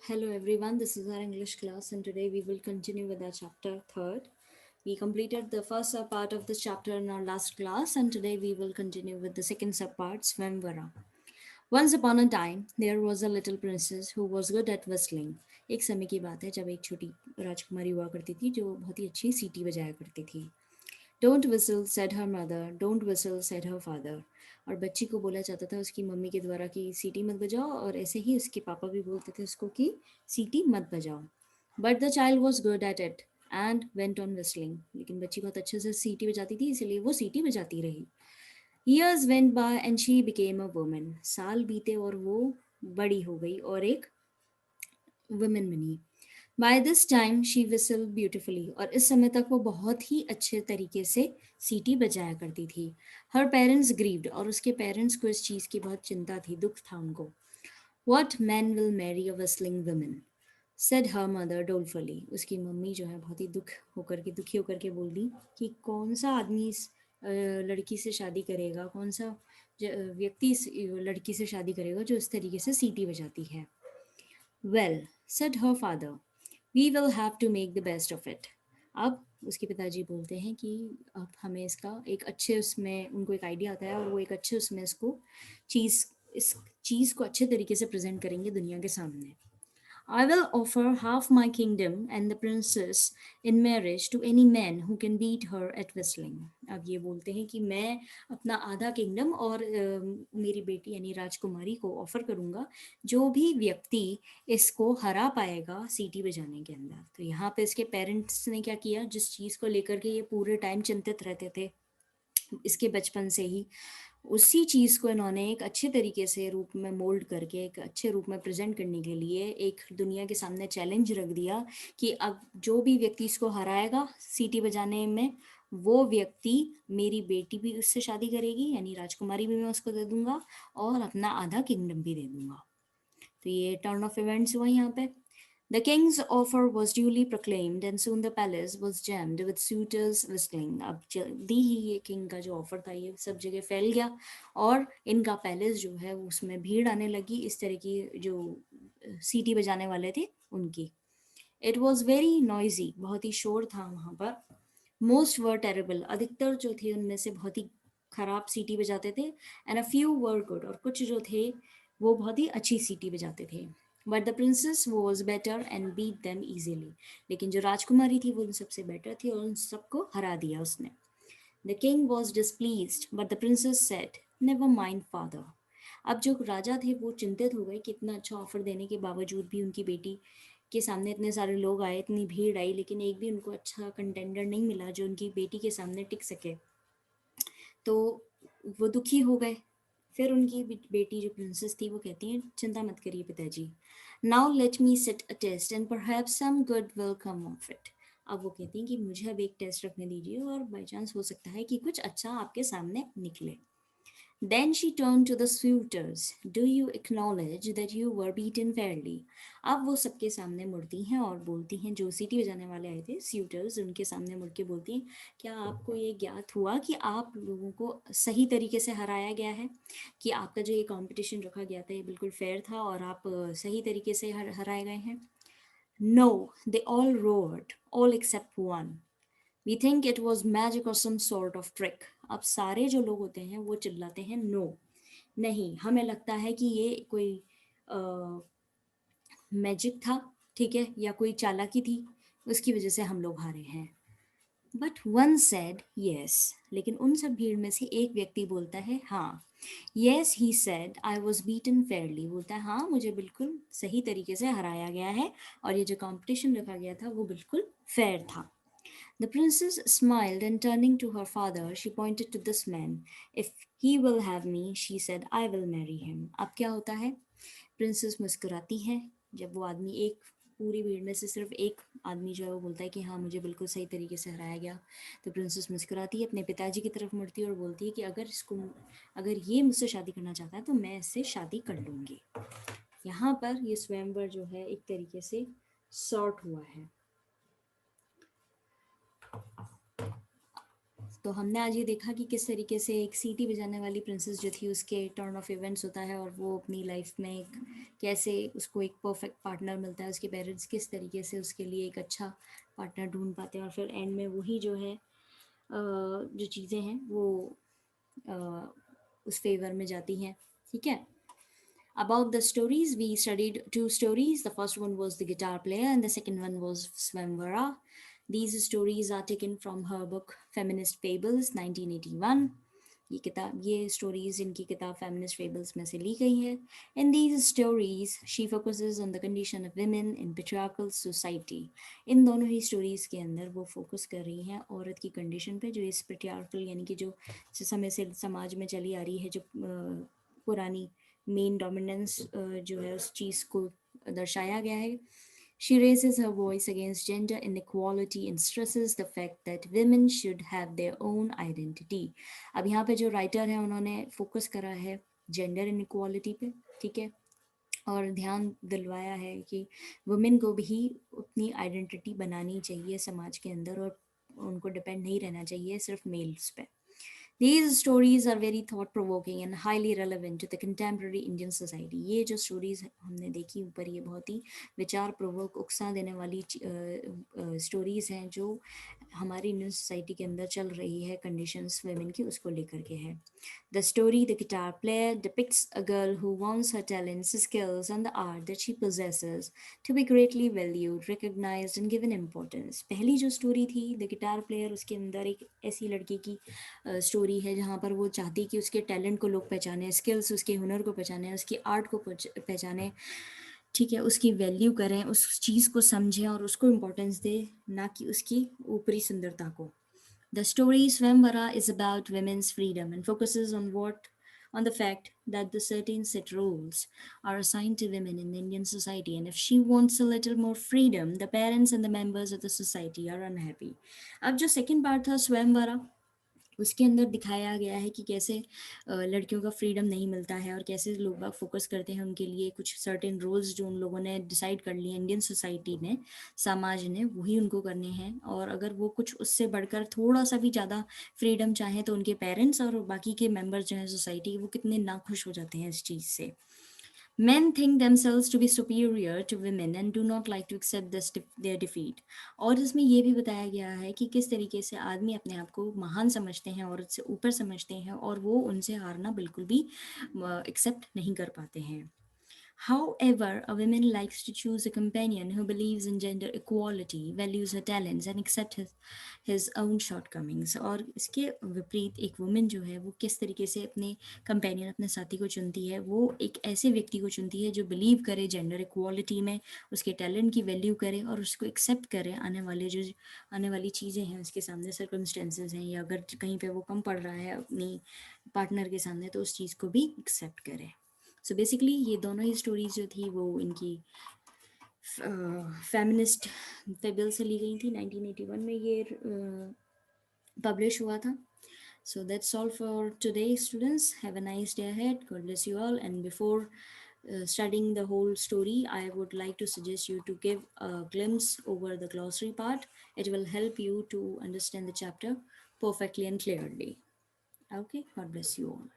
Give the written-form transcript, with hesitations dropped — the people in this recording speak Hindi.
Hello everyone, this is our English class and today we will continue with our chapter 3rd. We completed the first part of this chapter in our last class and today we will continue with the second subpart, Swamvara. Once upon a time, there was a little princess who was good at whistling. एक समय की बात है जब एक छोटी राजकुमारी हुआ करती थी जो बहुत ही अच्छी सीटी बजाया करती थी. Don't whistle said her mother, don't whistle said her father. और बच्ची को बोला जाता था उसकी मम्मी के द्वारा कि सीटी मत बजाओ और ऐसे ही उसके पापा भी बोलते थे उसको कि सीटी मत बजाओ. But the child was good at it and went on whistling. लेकिन बच्ची बहुत अच्छे से सीटी बजाती थी इसलिए वो सीटी बजाती रही. Years went by and she became a woman. साल बीते और वो बड़ी हो गई और एक वुमेन बनी. By this time she whistle beautifully. और इस समय तक वो बहुत ही अच्छे तरीके से सीटी बजाया करती थी. हर पेरेंट्स ग्रीव्ड. और उसके पेरेंट्स को इस चीज़ की बहुत चिंता थी, दुख था उनको. What man will marry a whistling women, said her mother dolefully. उसकी मम्मी जो है बहुत ही दुखी होकर के बोल दी कि कौन सा आदमी इस लड़की से शादी करेगा, कौन सा व्यक्ति इस लड़की से शादी करेगा जो इस तरीके से सीटी बजाती है. Well, said her father, we will have to make the best of it. अब उसके पिताजी बोलते हैं कि अब हमें इसका एक अच्छे उसमें उनको एक आइडिया आता है और वो एक अच्छे उसमें इसको चीज़ इस चीज़ को अच्छे तरीके से प्रेजेंट करेंगे दुनिया के सामने. I will offer half my kingdom and the princess in marriage to any man who can beat her at whistling. अब ये बोलते हैं कि मैं अपना आधा किंगडम और मेरी बेटी यानी राजकुमारी को ऑफर करूंगा जो भी व्यक्ति इसको हरा पाएगा सीटी बजाने के अंदर. तो यहाँ पे इसके पेरेंट्स ने क्या किया, जिस चीज़ को लेकर के ये पूरे टाइम चिंतित रहते थे इसके बचपन से ही, उसी चीज़ को इन्होंने एक अच्छे तरीके से रूप में मोल्ड करके एक अच्छे रूप में प्रेजेंट करने के लिए एक दुनिया के सामने चैलेंज रख दिया कि अब जो भी व्यक्ति इसको हराएगा सीटी बजाने में, वो व्यक्ति मेरी बेटी भी उससे शादी करेगी यानी राजकुमारी भी मैं उसको दे दूंगा और अपना आधा किंगडम भी दे दूंगा. तो ये टर्न ऑफ इवेंट्स हुआ यहाँ पे. The king's offer was duly proclaimed and soon the palace was jammed with suitors whistling. अब जल्दी ही ये किंग का जो ऑफर था ये सब जगह फैल गया और इनका पैलेस जो है उसमें भीड़ आने लगी इस तरह की जो सीटी बजाने वाले थे उनकी. It was very noisy. बहुत ही शोर था वहाँ पर. मोस्ट वर टेरेबल. अधिकतर जो थे उनमें से बहुत ही खराब सीटी बजाते थे. And a few were good. और कुछ जो थे वो बहुत ही अच्छी सीटी बजाते थे. But the princess was better and beat them easily. लेकिन जो राजकुमारी थी वो उन सबसे बेटर थी और उन सबको हरा दिया उसने. The king was displeased but the princess said never mind father. अब जो राजा थे वो चिंतित हो गए कि इतना अच्छा ऑफर देने के बावजूद भी उनकी बेटी के सामने इतने सारे लोग आए, इतनी भीड़ आई, लेकिन एक भी उनको अच्छा कंटेंडर नहीं मिला जो उनकी बेटी के सामने टिक सके. तो वो दुखी हो गए. फिर उनकी बेटी जो प्रिंसेस थी वो कहती है चिंता मत करिए पिताजी, now let me set a test and perhaps some good will come of it. अब वो कहती हैं कि मुझे अब एक टेस्ट रखने दीजिए और बाई चांस हो सकता है कि कुछ अच्छा आपके सामने निकले. Then she turned to the suitors. Do you acknowledge that you were beaten fairly? अब वो सबके सामने मुड़ती हैं और बोलती हैं, जो सीटी बजाने वाले आए थे suitors उनके सामने मुड़ के बोलती हैं, क्या आपको ये ज्ञात हुआ कि आप लोगों को सही तरीके से हराया गया है, कि आपका जो ये कंपटीशन रखा गया था ये बिल्कुल फेयर था और आप सही तरीके से हराए गए हैं. No, they all roared, all except one. We think it was magic और सम सॉर्ट ऑफ ट्रिक. अब सारे जो लोग होते हैं वो चिल्लाते हैं नो, नहीं, हमें लगता है कि ये कोई मैजिक था, ठीक है, या कोई चालाकी थी, उसकी वजह से हम लोग हारे हैं. But one said yes. लेकिन उन सब भीड़ में से एक व्यक्ति बोलता है हाँ. Yes he said I was beaten Fairlie. बोलता है हाँ, मुझे बिल्कुल सही तरीके से हराया गया है और ये जो कंपटीशन रखा गया था वो बिल्कुल फेयर था. The princess smiled and turning to her father, she pointed to this man. If he will have me, she said, I will marry him. अब क्या होता है, प्रिंसेस मुस्कुराती है जब वो आदमी एक पूरी भीड़ में से सिर्फ एक आदमी जो है वो बोलता है कि हाँ मुझे बिल्कुल सही तरीके से हराया गया. तो प्रिंसेस मुस्कुराती है, अपने पिताजी की तरफ मुड़ती है और बोलती है कि अगर ये मुझसे शादी करना चाहता है तो मैं इससे शादी कर लूँगी. यहाँ पर ये स्वयंवर जो है एक तरीके से सॉर्ट हुआ है. तो हमने आज ये देखा कि किस तरीके से एक सीटी बजाने वाली प्रिंसेस जो थी उसके टर्न ऑफ इवेंट्स होता है और वो अपनी लाइफ में कैसे उसको एक परफेक्ट पार्टनर मिलता है, उसके पेरेंट्स किस तरीके से उसके लिए एक अच्छा पार्टनर ढूंढ पाते हैं और फिर एंड में वही जो है जो चीज़ें हैं वो उस फेवर में जाती हैं. ठीक है. About the stories, we studied two stories. The first one was The Guitar Player, and the second one was Swamvara. These stories are taken from her book Feminist Fables, 1981. ये stories इनकी किताब Feminist Fables में से ली गई है. In these stories, she focuses on the condition of women in patriarchal society. इन दोनों ही stories के अंदर वो focus कर रही हैं औरत की condition पे, जो इस patriarchal यानी कि जो समय से समाज में चली आ रही है, जो पुरानी मेन डोमिनेंस जो है उस चीज़ को दर्शाया गया है. She raises her voice against gender inequality and stresses the fact that women should have their own identity. अब यहाँ पे जो राइटर है उन्होंने फोकस करा है जेंडर इनइक्वालिटी पे. ठीक है. और ध्यान दिलवाया है कि वुमेन को भी अपनी आइडेंटिटी बनानी चाहिए समाज के अंदर और उनको डिपेंड नहीं रहना चाहिए सिर्फ मेल्स पे. These stories are very thought provoking and highly relevant to the contemporary Indian society. ये जो stories हमने देखी ऊपर, ये बहुत ही विचार प्रवोक, उकसा देने वाली stories हैं जो हमारी इंडियन सोसाइटी के अंदर चल रही है, conditions women की, उसको लेकर के है. The story, The Guitar Player, depicts a girl who wants her talents, skills, and the art that she possesses to be greatly valued, recognized, and given importance. पहली जो story थी, The Guitar Player, उसके अंदर एक ऐसी लड़की की स्टोरी है जहाँ पर वो चाहती कि उसके टैलेंट को लोग पहचाने, स्किल्स, उसके हुनर को पहचाने, उसकी आर्ट को पहचाने. ठीक है. उसकी वैल्यू करें, उस चीज़ को समझें और उसको इम्पोर्टेंस दे, ना कि उसकी ऊपरी सुंदरता को. The story Swamvara is about women's freedom and focuses on the fact that the certain set rules are assigned to women in the Indian society, and if she wants a little more freedom, the parents and the members of the society are unhappy. अब जो second part था Swamvara, उसके अंदर दिखाया गया है कि कैसे लड़कियों का फ्रीडम नहीं मिलता है और कैसे लोग बाग फोकस करते हैं उनके लिए कुछ सर्टेन रोल्स जो उन लोगों ने डिसाइड कर लिए इंडियन सोसाइटी ने, समाज ने, वही उनको करने हैं. और अगर वो कुछ उससे बढ़कर थोड़ा सा भी ज़्यादा फ्रीडम चाहें तो उनके पेरेंट्स और बाकी के मेंबर्स जो हैं सोसाइटी, वो कितने नाखुश हो जाते हैं इस चीज़ से. Men think themselves to be superior to women and do not like to accept their defeat. और इसमें ये भी बताया गया है कि किस तरीके से आदमी अपने आप को महान समझते हैं, औरत से ऊपर समझते हैं और वो उनसे हारना बिल्कुल भी एक्सेप्ट नहीं कर पाते हैं. However, a woman likes to choose a companion who believes in gender equality, values her talents, and accepts his own shortcomings. और इसके विपरीत एक वुमेन जो है वो किस तरीके से अपने कंपेनियन, अपने साथी को चुनती है, वो एक ऐसे व्यक्ति को चुनती है जो बिलीव करे जेंडर इक्वालिटी में, उसके टैलेंट की वैल्यू करे और उसको एक्सेप्ट करे. आने वाली चीज़ें हैं उसके सामने, सर्कमस्टेंसेज हैं, या अगर कहीं पे वो कम पड़ रहा है अपनी पार्टनर के सामने तो उस चीज़ को भी एक्सेप्ट करे. सो बेसिकली ये दोनों ही स्टोरीज जो थी वो इनकी फेमिनिस्ट फेबल से ली गई थी. 1981 में ये पब्लिश हुआ था. So that's all for today, students. Have a nice day ahead. God bless you all. And before studying the whole story, I would like to suggest you to give a glimpse over the glossary part. It will help you to understand the chapter perfectly and clearly. Okay, God bless you all.